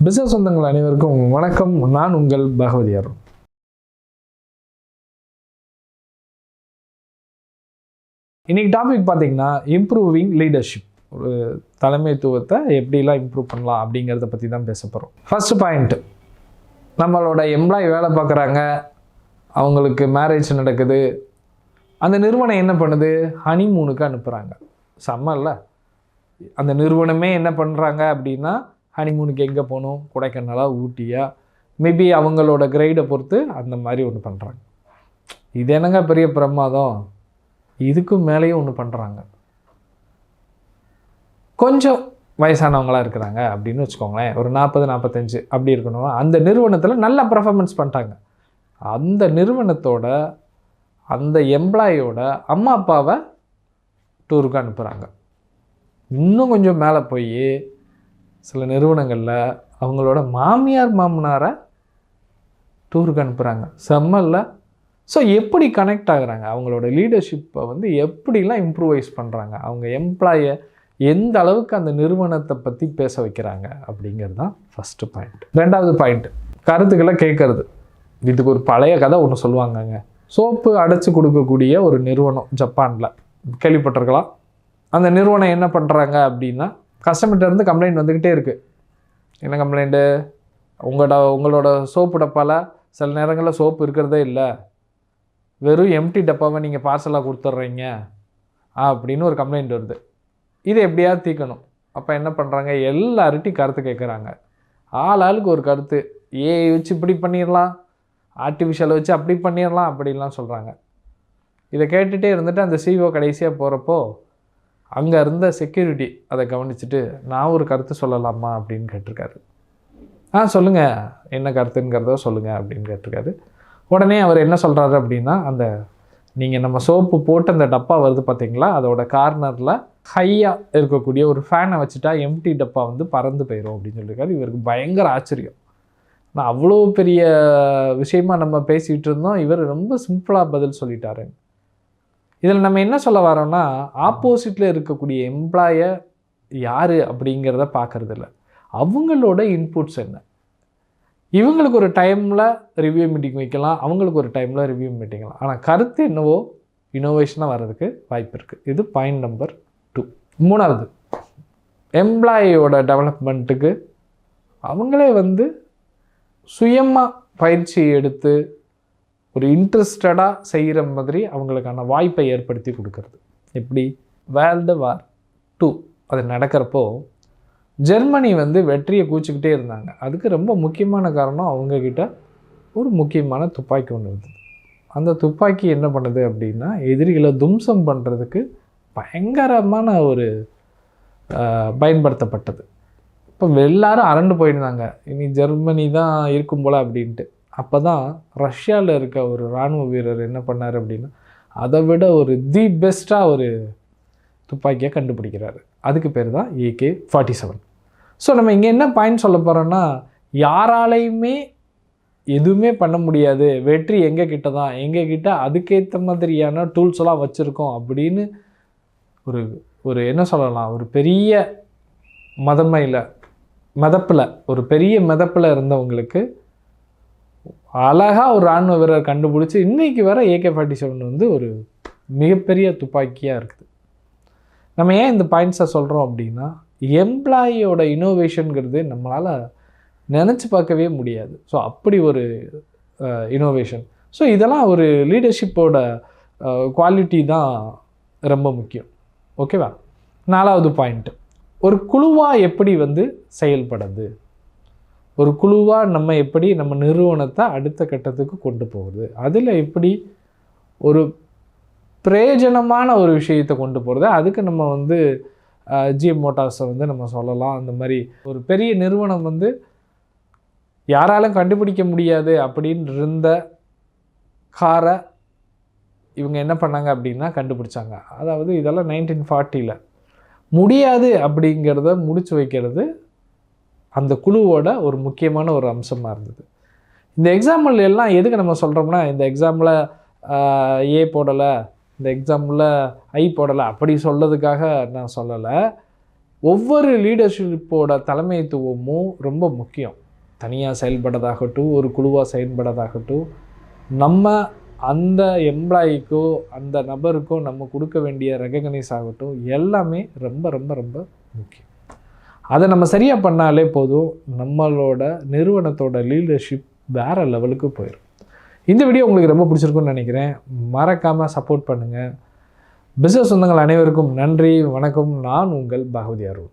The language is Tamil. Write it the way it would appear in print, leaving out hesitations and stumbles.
பிசினஸ் சொந்தங்கள் அனைவருக்கும் வணக்கம். நான் உங்கள் பகவதியார். இன்னைக்கு டாபிக் பார்த்தீங்கன்னா இம்ப்ரூவிங் லீடர்ஷிப். ஒரு தலைமைத்துவத்தை எப்படிலாம் இம்ப்ரூவ் பண்ணலாம் அப்படிங்கிறத பற்றி தான் பேச போகிறோம். ஃபர்ஸ்ட் பாயிண்ட், நம்மளோட எம்ப்ளாயி வேலை பார்க்குறாங்க, அவங்களுக்கு மேரேஜ் நடக்குது, அந்த நிறுவனம் என்ன பண்ணுது, ஹனிமூனுக்கு அனுப்புகிறாங்க. செம்ம இல்லை? அந்த நிறுவனமே என்ன பண்ணுறாங்க அப்படின்னா, ஹனிமூனுக்கு எங்கே போகணும், கொடைக்கானலா ஊட்டியா, மேபி அவங்களோட கிரைடை பொறுத்து அந்த மாதிரி ஒன்று பண்ணுறாங்க. இது என்னங்க பெரிய பிரமாதம், இதுக்கும் மேலேயும் ஒன்று பண்ணுறாங்க. கொஞ்சம் வயசானவங்களாக இருக்கிறாங்க அப்படின்னு வச்சுக்கோங்களேன், ஒரு 40-45 அப்படி இருக்கணும். அந்த நிறுவனத்தில் நல்ல பர்ஃபார்மன்ஸ் பண்ணிட்டாங்க. அந்த நிறுவனத்தோட அந்த எம்ப்ளாயோட அம்மா அப்பாவை டூருக்கு அனுப்புகிறாங்க. இன்னும் கொஞ்சம் மேலே போய் சில நிறுவனங்களில் அவங்களோட மாமியார் மாமனாரை டூருக்கு அனுப்புகிறாங்க. செம்மல்ல? ஸோ எப்படி கனெக்ட் ஆகுறாங்க, அவங்களோட லீடர்ஷிப்பை வந்து எப்படிலாம் இம்ப்ரூவைஸ் பண்ணுறாங்க, அவங்க எம்ப்ளாயை எந்த அளவுக்கு அந்த நிறுவனத்தை பற்றி பேச வைக்கிறாங்க அப்படிங்கிறது தான் ஃபஸ்ட்டு பாயிண்ட். ரெண்டாவது பாயிண்ட், கருத்துக்களை கேட்கறது. இதுக்கு ஒரு பழைய கதை ஒன்று சொல்லுவாங்கங்க. சோப்பு அடைச்சி கொடுக்கக்கூடிய ஒரு நிறுவனம் ஜப்பானில், கேள்விப்பட்டிருக்கலாம். அந்த நிறுவனம் என்ன பண்ணுறாங்க அப்படின்னா, கஸ்டமர்கிட்டருந்து கம்ப்ளைண்ட் வந்துக்கிட்டே இருக்குது. என்ன கம்ப்ளைண்ட்டு, உங்களோட சோப்பு டப்பாவில் சில நேரங்களில் சோப்பு இருக்கிறதே இல்லை, வெறும் எம்டி டப்பாவை நீங்கள் பார்சலாக கொடுத்துட்றீங்க அப்படின்னு ஒரு கம்ப்ளைண்ட் வருது. இதை எப்படியாவது தீர்க்கணும். அப்போ என்ன பண்ணுறாங்க, எல்லார்ட்டையும் கருத்து கேட்குறாங்க. ஆளுக்கு ஒரு கருத்து. ஏஐ வச்சு இப்படி பண்ணிடலாம், ஆர்டிஃபிஷியலை வச்சு அப்படி பண்ணிடலாம் அப்படின்லாம் சொல்கிறாங்க. இதை கேட்டுகிட்டே இருந்துட்டு அந்த சிஓ கடைசியாக போகிறப்போ அங்கே இருந்த செக்யூரிட்டி அதை கவனிச்சுட்டு, நான் ஒரு கருத்து சொல்லலாமா அப்படின்னு கேட்டிருக்காரு. சொல்லுங்கள், என்ன கருத்துங்கிறத சொல்லுங்கள் அப்படின்னு கேட்டிருக்காரு. உடனே அவர் என்ன சொல்கிறாரு அப்படின்னா, அந்த நீங்கள் நம்ம சோப்பு போட்டு அந்த டப்பா வருது பார்த்தீங்களா, அதோட கார்னரில் ஹையாக இருக்கக்கூடிய ஒரு ஃபேனை வச்சுட்டா எம்டி டப்பா வந்து பறந்து போயிடும் அப்படின்னு சொல்லியிருக்காரு. இவருக்கு பயங்கர ஆச்சரியம். நான் அவ்வளோ பெரிய விஷயமா நம்ம பேசிகிட்டு இருந்தோம், இவர் ரொம்ப சிம்பிளாக பதில் சொல்லிட்டாரு. இதில் நம்ம என்ன சொல்ல வரோன்னா, ஆப்போசிட்டில் இருக்கக்கூடிய எம்ப்ளாயை யார் அப்படிங்கிறத பார்க்குறதில்ல, அவங்களோட இன்புட்ஸ் என்ன. இவங்களுக்கு ஒரு டைமில் ரிவ்யூ மீட்டிங் வைக்கலாம், அவங்களுக்கு ஒரு டைமில் ரிவ்யூ மீட்டிங்லாம். ஆனால் கருத்து என்னவோ இனோவேஷனாக வர்றதுக்கு வாய்ப்பு இருக்குது. இது பாயிண்ட் நம்பர் 2. மூணாவது, எம்ப்ளாயியோட டெவலப்மெண்ட்டுக்கு அவங்களே வந்து சுயமாக பயிற்சி எடுத்து ஒரு இன்ட்ரெஸ்டடாக செய்கிற மாதிரி அவங்களுக்கான வாய்ப்பை ஏற்படுத்தி கொடுக்கறது. எப்படி, வேர்ல்டு வார் 2 அது நடக்கிறப்போ ஜெர்மனி வந்து வெற்றியை கூச்சிக்கிட்டே இருந்தாங்க. அதுக்கு ரொம்ப முக்கியமான காரணம், அவங்கக்கிட்ட ஒரு முக்கியமான துப்பாக்கி ஒன்று இருந்தது. அந்த துப்பாக்கி என்ன பண்ணுது அப்படின்னா, எதிரிகளை தும்சம் பண்ணுறதுக்கு பயங்கரமான ஒரு பயன்படுத்தப்பட்டது. இப்போ எல்லாரும் அரண்டு போயிருந்தாங்க, இனி ஜெர்மனி தான் இருக்கும் போல் அப்படின்ட்டு. அப்போ தான் ரஷ்யாவில் இருக்க ஒரு இராணுவ வீரர் என்ன பண்ணார் அப்படின்னா, அதை விட ஒரு தி பெஸ்ட்டாக ஒரு துப்பாக்கியை கண்டுபிடிக்கிறாரு. அதுக்கு பேர் தான் AK-47. ஸோ நம்ம இங்கே என்ன பாயிண்ட் சொல்ல போகிறோன்னா, யாராலையுமே எதுவுமே பண்ண முடியாது, வெற்றி எங்கள் கிட்ட தான், எங்கள் கிட்ட அதுக்கேற்ற மாதிரியான டூல்ஸ் எல்லாம் வச்சுருக்கோம் அப்படின்னு ஒரு என்ன சொல்லலாம், ஒரு பெரிய மதப்பில் ஒரு பெரிய மிதப்பில் இருந்தவங்களுக்கு அழகாக ஒரு இராணுவ வீரர் கண்டுபிடிச்சி இன்றைக்கி வர AK-47 வந்து ஒரு மிகப்பெரிய துப்பாக்கியாக இருக்குது. நம்ம ஏன் இந்த பாயிண்ட்ஸை சொல்கிறோம் அப்படின்னா, எம்ப்ளாயியோட இனோவேஷனுங்கிறது நம்மளால் நினச்சி பார்க்கவே முடியாது. ஸோ அப்படி ஒரு இனோவேஷன். ஸோ இதெல்லாம் ஒரு லீடர்ஷிப்போட குவாலிட்டி தான் ரொம்ப முக்கியம். ஓகேவா? 4வது பாயிண்ட்டு, ஒரு குழுவாக எப்படி வந்து செயல்படுது, ஒரு குழுவாக நம்ம எப்படி நம்ம நிறுவனத்தை அடுத்த கட்டத்துக்கு கொண்டு போகுது, அதில் எப்படி ஒரு பிரயோஜனமான ஒரு விஷயத்தை கொண்டு போகிறது. அதுக்கு நம்ம வந்து GM மோட்டார்ஸை வந்து நம்ம சொல்லலாம். அந்த மாதிரி ஒரு பெரிய நிறுவனம் வந்து யாராலும் கண்டுபிடிக்க முடியாது அப்படின்னு இருந்த காரை இவங்க என்ன பண்ணாங்க அப்படின்னா கண்டுபிடிச்சாங்க. அதாவது இதெல்லாம் 1940 முடியாது அப்படிங்கிறத முடிச்சு வைக்கிறது அந்த குழுவோட ஒரு முக்கியமான ஒரு அம்சமாக இருந்தது. இந்த எக்ஸாம்பிள் எல்லாம் எதுக்கு நம்ம சொல்கிறோம்னா, இந்த எக்ஸாம்பிளில் ஏ போடலை, இந்த எக்ஸாம்பிளில் ஐ போடலை அப்படி சொல்கிறதுக்காக நான் சொல்லலை. ஒவ்வொரு லீடர்ஷிப்போட தலைமைத்துவமும் ரொம்ப முக்கியம். தனியாக செயல்படுறதாகட்டும், ஒரு குழுவாக செயல்படுறதாகட்டும், நம்ம அந்த எம்ப்ளாயிக்கோ அந்த நபருக்கோ நம்ம கொடுக்க வேண்டிய ரெகக்னைஸ் ஆகட்டும், எல்லாமே ரொம்ப ரொம்ப ரொம்ப முக்கியம். அதை நம்ம சரியாக பண்ணாலே போதும், நம்மளோட நிறுவனத்தோட லீடர்ஷிப் வேறு லெவலுக்கு போயிடும். இந்த வீடியோ உங்களுக்கு ரொம்ப பிடிச்சிருக்குன்னு நினைக்கிறேன். மறக்காமல் சப்போர்ட் பண்ணுங்கள். பிஸ்னஸ் சொந்தங்கள் அனைவருக்கும் நன்றி, வணக்கம். நான் உங்கள் பகவதி அருள்.